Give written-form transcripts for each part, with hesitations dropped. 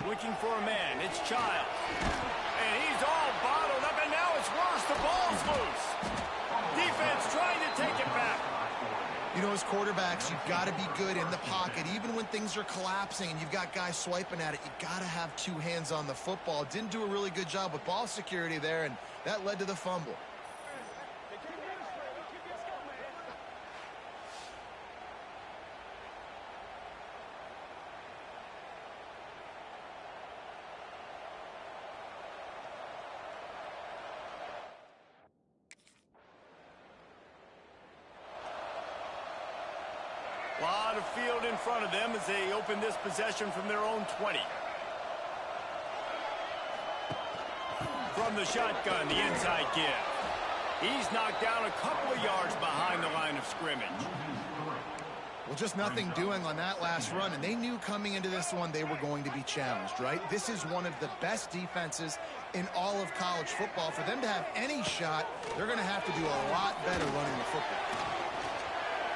Looking for a man. It's Childs. And he's all bottled up, and now it's worse. The ball's loose. Defense trying to take it back. You know, as quarterbacks, you've got to be good in the pocket. Even when things are collapsing and you've got guys swiping at it, you've got to have two hands on the football. Didn't do a really good job with ball security there, and that led to the fumble. A lot of field in front of them as they open this possession from their own 20. From the shotgun, the inside give. He's knocked down a couple of yards behind the line of scrimmage. Well, just nothing doing on that last run, and they knew coming into this one they were going to be challenged, right? This is one of the best defenses in all of college football. For them to have any shot, they're going to have to do a lot better running the football.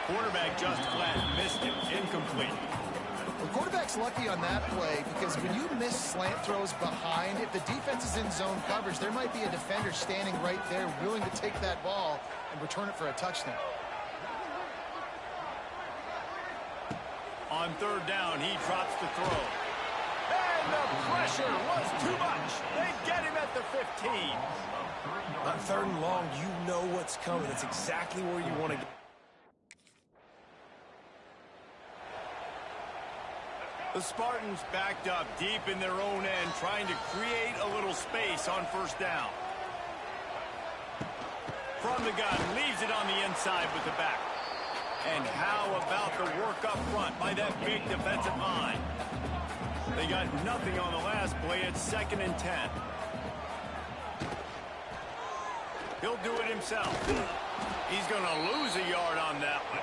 Quarterback just flat, missed him, incomplete. The quarterback's lucky on that play because when you miss slant throws behind, if the defense is in zone coverage, there might be a defender standing right there willing to take that ball and return it for a touchdown. On third down, he drops the throw. And the pressure was too much. They get him at the 15. On third and long, you know what's coming. It's exactly where you want to get. The Spartans backed up deep in their own end, trying to create a little space on first down. From the gun, leaves it on the inside with the back. And how about the work up front by that big defensive line? They got nothing on the last play. It's 2nd and 10. He'll do it himself. He's going to lose a yard on that one.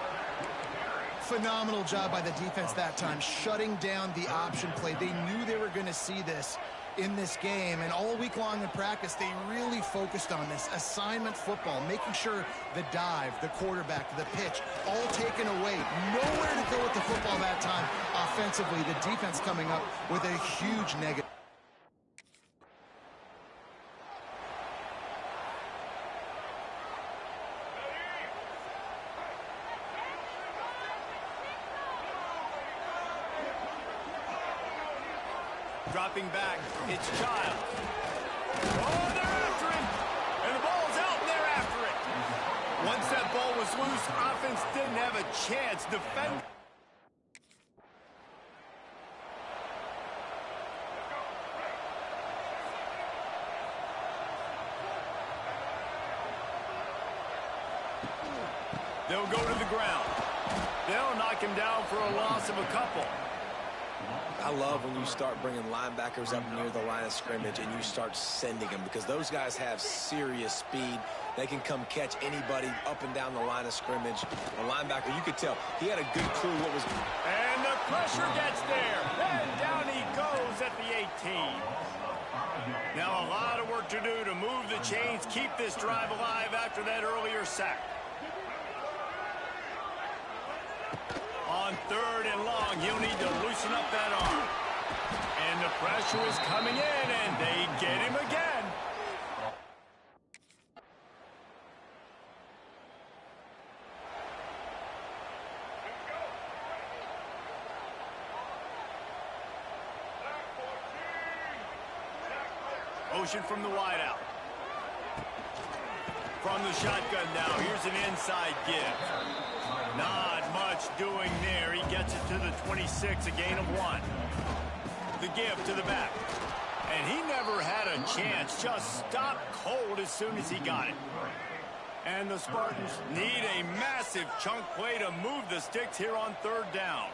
Phenomenal job by the defense that time, shutting down the option play. They knew they were going to see this in this game, and all week long in practice, they really focused on this assignment football, making sure the dive, the quarterback, the pitch, all taken away. Nowhere to go with the football that time offensively. The defense coming up with a huge negative. Dropping back, it's Childs. Oh, they're after him! And the ball's out, and they're after it. Once that ball was loose, offense didn't have a chance. Defend. They'll go to the ground. They'll knock him down for a loss of a couple. I love when you start bringing linebackers up near the line of scrimmage and you start sending them because those guys have serious speed. They can come catch anybody up and down the line of scrimmage. The linebacker, you could tell, he had a good clue what was... And the pressure gets there. And down he goes at the 18. Now a lot of work to do to move the chains, keep this drive alive after that earlier sack. On third and long, he'll need to loosen up that arm. And the pressure is coming in, and they get him again. Motion from the wideout. From the shotgun now, here's an inside give. Not much doing there. He gets it to the 26, a gain of 1. The give to the back. And he never had a chance. Just stopped cold as soon as he got it. And the Spartans need a massive chunk play to move the sticks here on third down.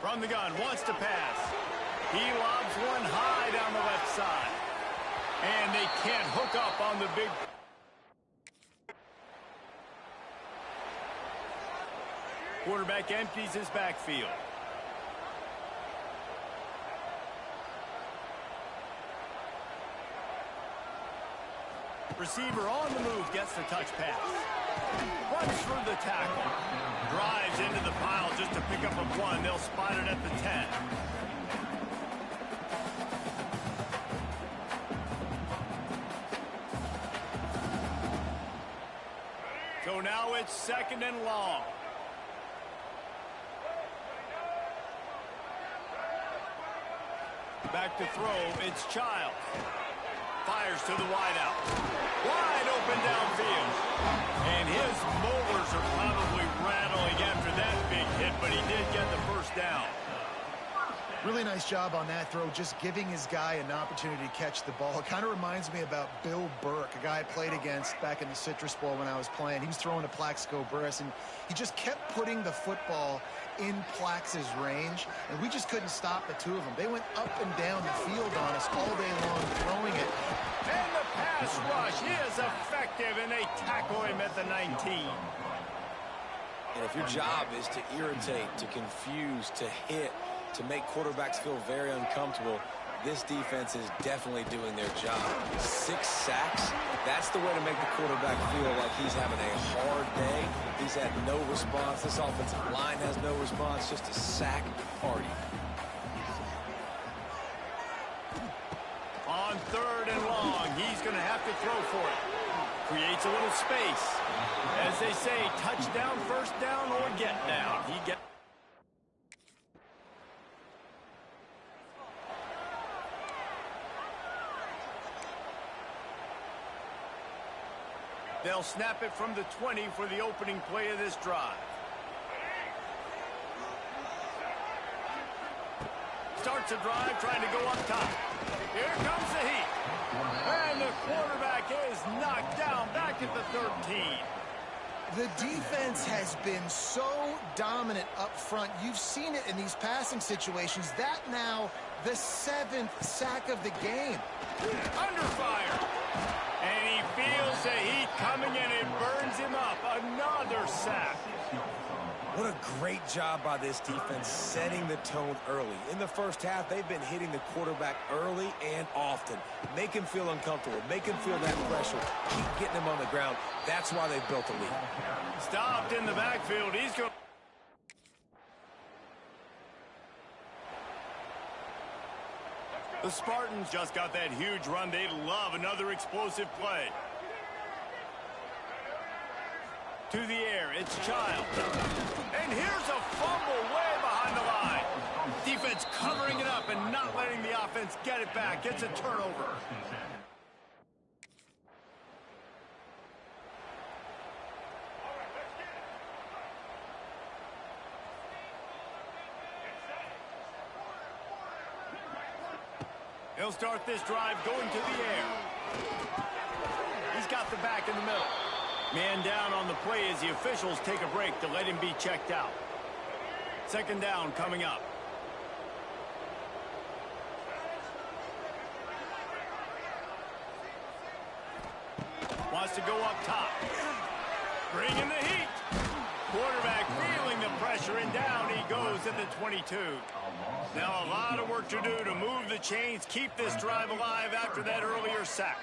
From the gun, wants to pass. He lobs one high down the left side. And they can't hook up on the big... Quarterback empties his backfield. Receiver on the move gets the touch pass. Runs through the tackle. Drives into the pile just to pick up a 1. They'll spot it at the 10. it's 2nd and long. Back to throw, it's Childs. Fires to the wideout. Wide open downfield. And his molars are probably rattling after that big hit, but he did get the first down. Really nice job on that throw, just giving his guy an opportunity to catch the ball. It kind of reminds me about Bill Burke, a guy I played against back in the Citrus Bowl when I was playing. He was throwing to Plaxico Burress, and he just kept putting the football in Plax's range, and we just couldn't stop the two of them. They went up and down the field on us all day long throwing it. And the pass rush is effective, and they tackle him at the 19. And if your job is to irritate, to confuse, to hit, to make quarterbacks feel very uncomfortable, this defense is definitely doing their job. 6 sacks, that's the way to make the quarterback feel like he's having a hard day. He's had no response. This offensive line has no response, just a sack party. On 3rd and long, he's going to have to throw for it. Creates a little space. As they say, touchdown, first down, or get down. They'll snap it from the 20 for the opening play of this drive. Starts a drive trying to go up top. Here comes the heat. And the quarterback is knocked down back at the 13. The defense has been so dominant up front. You've seen it in these passing situations. That now the 7th sack of the game. Under fire. And he feels the heat coming and it burns him up. Another sack. What a great job by this defense setting the tone early. In the first half, they've been hitting the quarterback early and often. Make him feel uncomfortable. Make him feel that pressure. Keep getting him on the ground. That's why they've built a lead. Stopped in the backfield. He's going. The Spartans just got that huge run. They love another explosive play. To the air, it's Childs. And here's a fumble way behind the line. Defense covering it up and not letting the offense get it back. Gets a turnover. He'll start this drive going to the air. He's got the back in the middle. Man down on the play as the officials take a break to let him be checked out. 2nd down coming up. Wants to go up top. Bring in the heat. Quarterback feeling the pressure, and down he goes at the 22. Now a lot of work to do to move the chains, keep this drive alive after that earlier sack.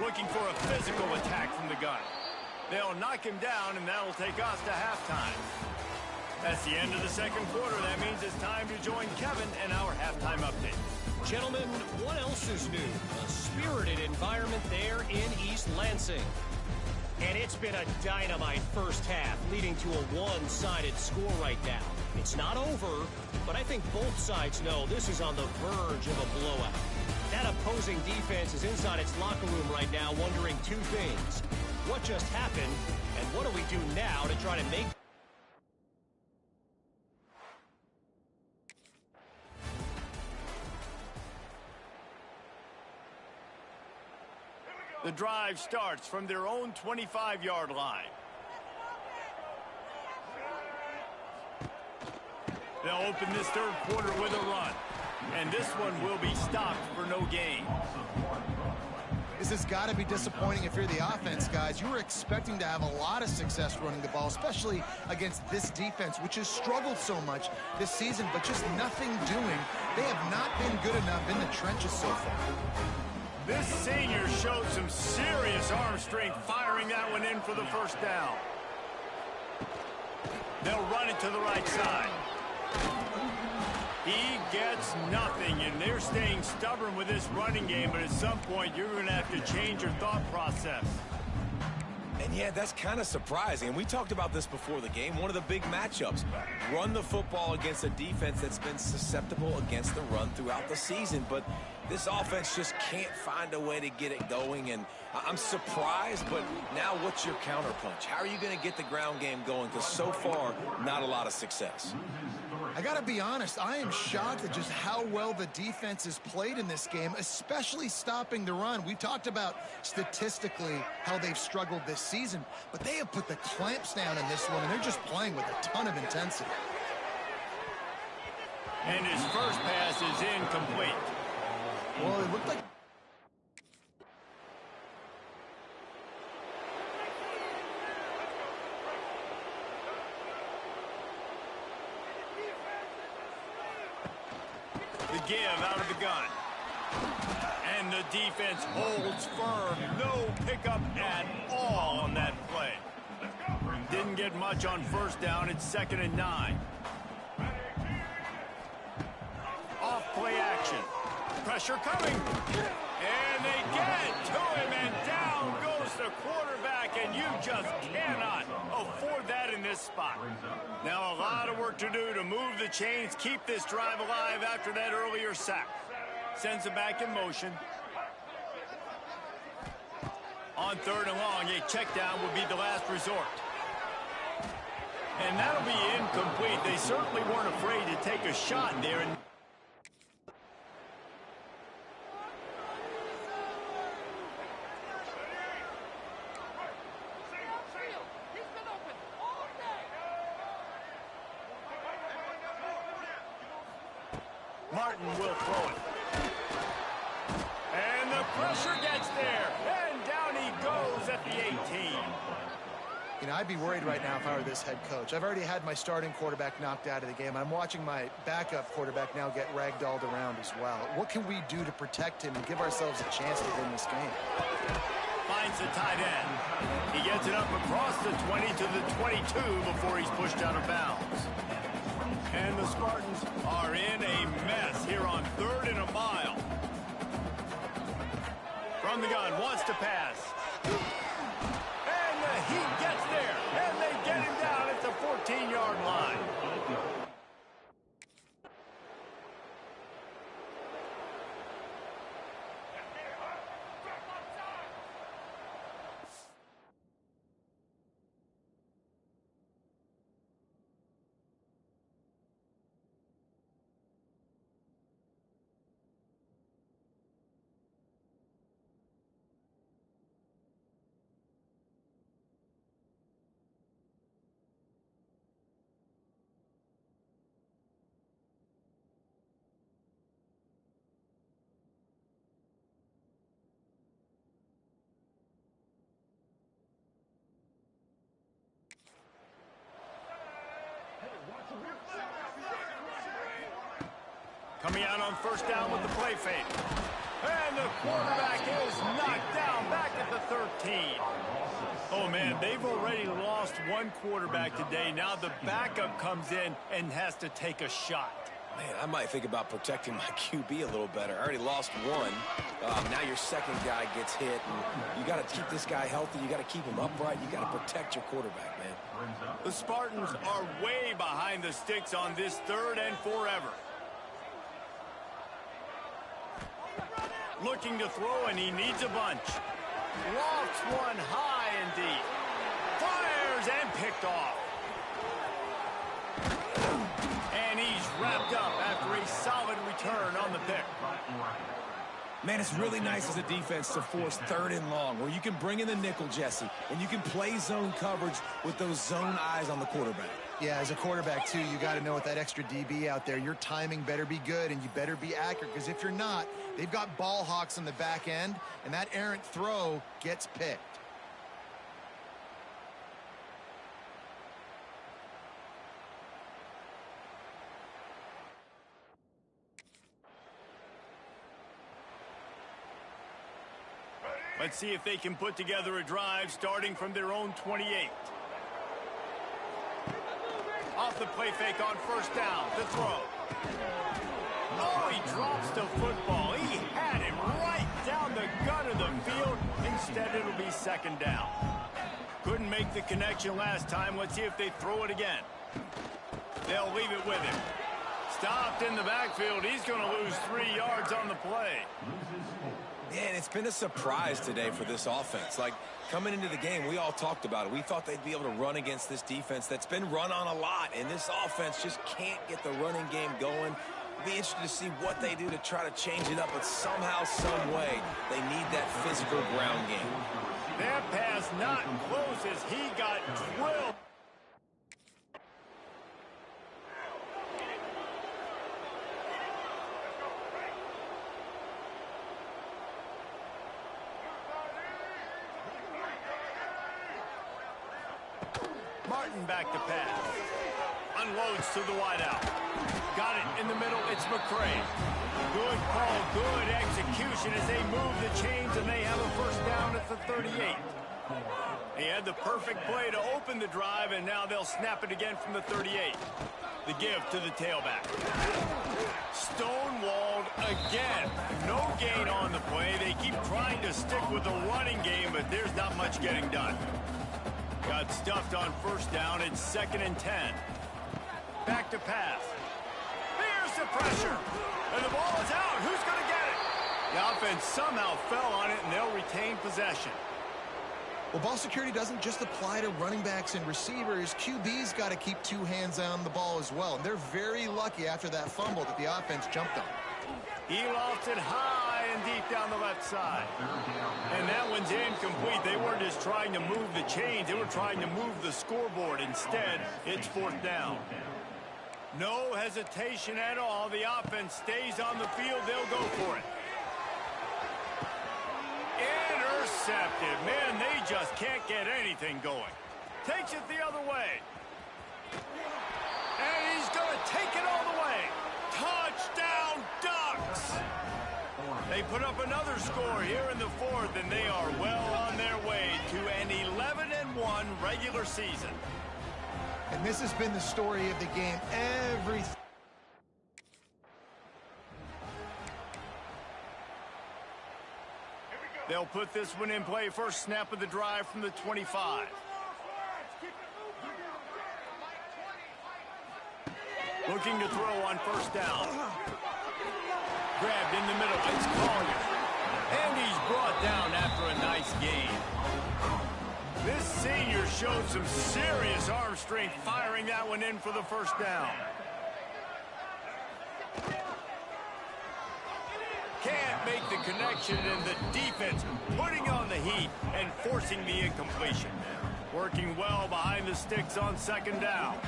Looking for a physical attack from the gun. They'll knock him down, and that'll take us to halftime. That's the end of the 2nd quarter. That means it's time to join Kevin and our halftime update. Gentlemen, what else is new? A spirited environment there in East Lansing. And it's been a dynamite first half, leading to a one-sided score right now. It's not over, but I think both sides know this is on the verge of a blowout. That opposing defense is inside its locker room right now wondering 2 things. What just happened, and what do we do now to try to make... The drive starts from their own 25-yard line. They'll open this 3rd quarter with a run. And this one will be stopped for no gain. This has got to be disappointing if you're the offense, guys. You were expecting to have a lot of success running the ball, especially against this defense, which has struggled so much this season, but just nothing doing. They have not been good enough in the trenches so far. This senior showed some serious arm strength firing that one in for the first down. They'll run it to the right side. He gets nothing, and they're staying stubborn with this running game, but at some point you're going to have to change your thought process. And yeah, that's kind of surprising. And we talked about this before the game. One of the big matchups. Run the football against a defense that's been susceptible against the run throughout the season. But this offense just can't find a way to get it going. And I'm surprised, but now what's your counterpunch? How are you going to get the ground game going? Because so far, not a lot of success. I got to be honest, I am shocked at just how well the defense has played in this game, especially stopping the run. We talked about statistically how they've struggled this season, but they have put the clamps down in this one, and they're just playing with a ton of intensity. And his first pass is incomplete. Well, it looked like... The give out of the gun. And the defense holds firm. No pickup at all on that play. Didn't get much on first down. It's 2nd and 9. Off play action. Pressure coming. And they get to him, and down goes the quarterback, and you just cannot afford that in this spot. Now a lot of work to do to move the chains, keep this drive alive after that earlier sack. Sends it back in motion. On 3rd and long, a check down would be the last resort. And that'll be incomplete. They certainly weren't afraid to take a shot there. And Martin will throw it. And the pressure gets there. And down he goes at the 18. You know, I'd be worried right now if I were this head coach. I've already had my starting quarterback knocked out of the game. I'm watching my backup quarterback now get ragdolled around as well. What can we do to protect him and give ourselves a chance to win this game? Finds the tight end. He gets it up across the 20 to the 22 before he's pushed out of bounds. And the Spartans are in a mess here on 3rd and a mile. From the gun, wants to pass. And the heat gets there. And they get him down at the 14-yard line. Coming out on 1st down with the play fake. And the quarterback is knocked down back at the 13. Oh, man, they've already lost one quarterback today. Now the backup comes in and has to take a shot. Man, I might think about protecting my QB a little better. I already lost one. Now your second guy gets hit. And you got to keep this guy healthy. You got to keep him upright. You got to protect your quarterback, man. The Spartans are way behind the sticks on this 3rd and forever. Looking to throw, and he needs a bunch. Lofts one high and deep. Fires and picked off. And he's wrapped up after a solid return on the pick. Man, it's really nice as a defense to force 3rd and long, where you can bring in the nickel, Jesse, and you can play zone coverage with those zone eyes on the quarterback. Yeah, as a quarterback, too, you got to know with that extra DB out there, your timing better be good and you better be accurate, because if you're not, they've got ball hawks on the back end, and that errant throw gets picked. Let's see if they can put together a drive starting from their own 28. Off the play fake on first down to throw. Oh, he drops the football. He had it right down the gut of the field. Instead, it'll be second down. Couldn't make the connection last time. Let's see if they throw it again. They'll leave it with him. Stopped in the backfield. He's going to lose 3 yards on the play. Man, it's been a surprise today for this offense. Like, coming into the game, we all talked about it. We thought they'd be able to run against this defense that's been run on a lot, and this offense just can't get the running game going. Be interested to see what they do to try to change it up, but somehow, some way, they need that physical ground game. That pass not close as he got drilled. Martin back to pass. Unloads to the wideout. Got it in the middle. It's McCray. Good call, good execution as they move the chains, and they have a first down at the 38. He had the perfect play to open the drive, and now they'll snap it again from the 38. The give to the tailback. Stonewalled again. No gain on the play. They keep trying to stick with the running game, but there's not much getting done. Got stuffed on first down. It's 2nd and 10. Back to pass. Here's the pressure. And the ball is out. Who's going to get it? The offense somehow fell on it, and they'll retain possession. Well, ball security doesn't just apply to running backs and receivers. QB's got to keep 2 hands on the ball as well. And they're very lucky after that fumble that the offense jumped on. He lofted high and deep down the left side. And that one's incomplete. They weren't just trying to move the chains. They were trying to move the scoreboard. Instead, it's 4th down. No hesitation at all. The offense stays on the field. They'll go for it. Intercepted. Man, they just can't get anything going. Takes it the other way. And he's going to take it all the way. Touchdown, Ducks! They put up another score here in the 4th, and they are well on their way to an 11-1 regular season. And this has been the story of the game. They'll put this one in play. First snap of the drive from the 25. Looking to throw on first down. Grabbed in the middle. It's Collier. And he's brought down after a nice gain. This senior showed some serious arm strength firing that one in for the first down. Can't make the connection, and the defense putting on the heat and forcing the incompletion. Working well behind the sticks on 2nd down.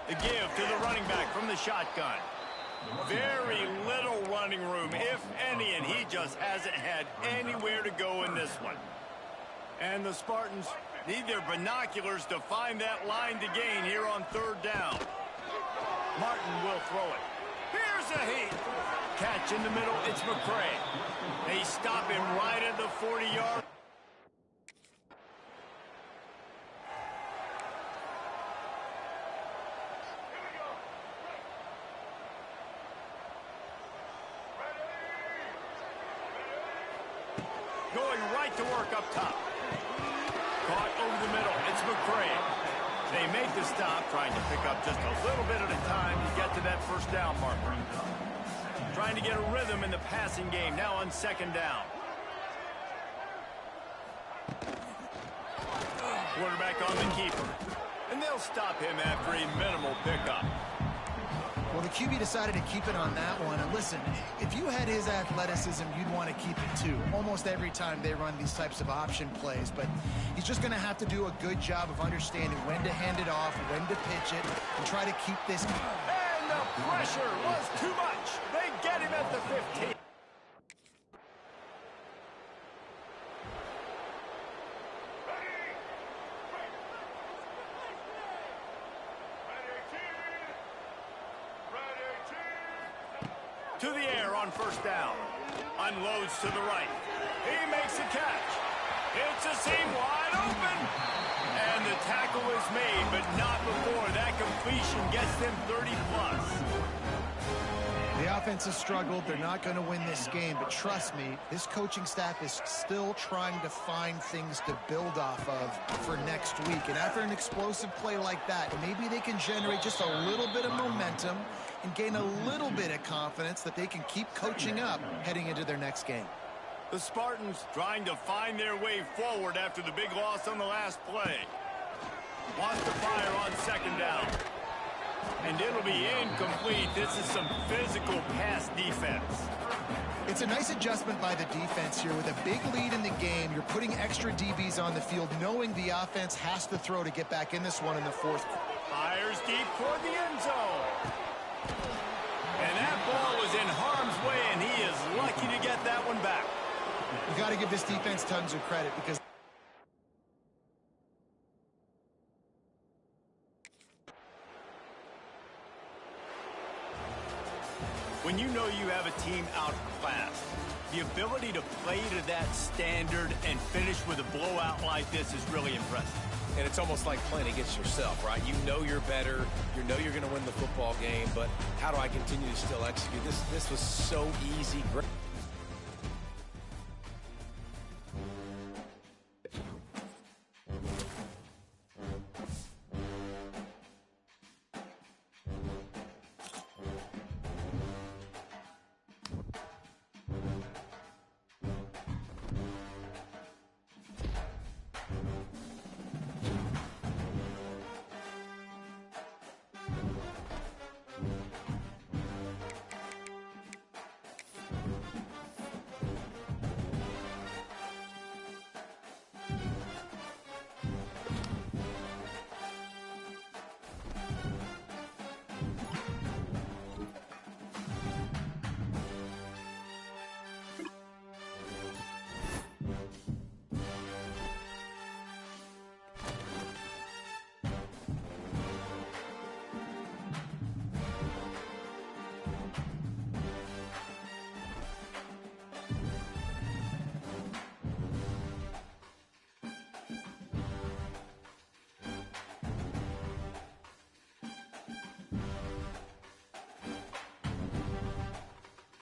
The give to the running back from the shotgun. Very little running room, if any, and he just hasn't had anywhere to go in this one. And the Spartans need their binoculars to find that line to gain here on 3rd down. Martin will throw it. Here's a heat. Catch in the middle, it's McCray. They stop him right at the 40-yard. Going right to work up top. Caught over the middle, it's McCray. They make the stop, trying to pick up just a little bit at a time to get to that first down marker. Trying to get a rhythm in the passing game, now on 2nd down. Quarterback on the keeper. And they'll stop him after a minimal pickup. Well, the QB decided to keep it on that one. And listen, if you had his athleticism, you'd want to keep it too. Almost every time they run these types of option plays. But he's just going to have to do a good job of understanding when to hand it off, when to pitch it, and try to keep this. And the pressure was too much. They get him at the 15. To the air on first down. Unloads to the right. He makes a catch. It's a seam wide open. And the tackle is made, but not before that completion gets them 30-plus. The offense has struggled. They're not going to win this game, but trust me, this coaching staff is still trying to find things to build off of for next week. And after an explosive play like that, maybe they can generate just a little bit of momentum and gain a little bit of confidence that they can keep coaching up heading into their next game. The Spartans trying to find their way forward after the big loss on the last play. Wants to fire on second down. And it'll be incomplete. This is some physical pass defense. It's a nice adjustment by the defense here. With a big lead in the game, you're putting extra DBs on the field, knowing the offense has to throw to get back in this one in the fourth. Fires deep toward the end zone. And that ball was in harm's way, and he is lucky to get that one back. You got to give this defense tons of credit because when you know you have a team outclassed, the ability to play to that standard and finish with a blowout like this is really impressive. And it's almost like playing against yourself, right? You know you're better. You know you're going to win the football game, but how do I continue to still execute? This was so easy. Great.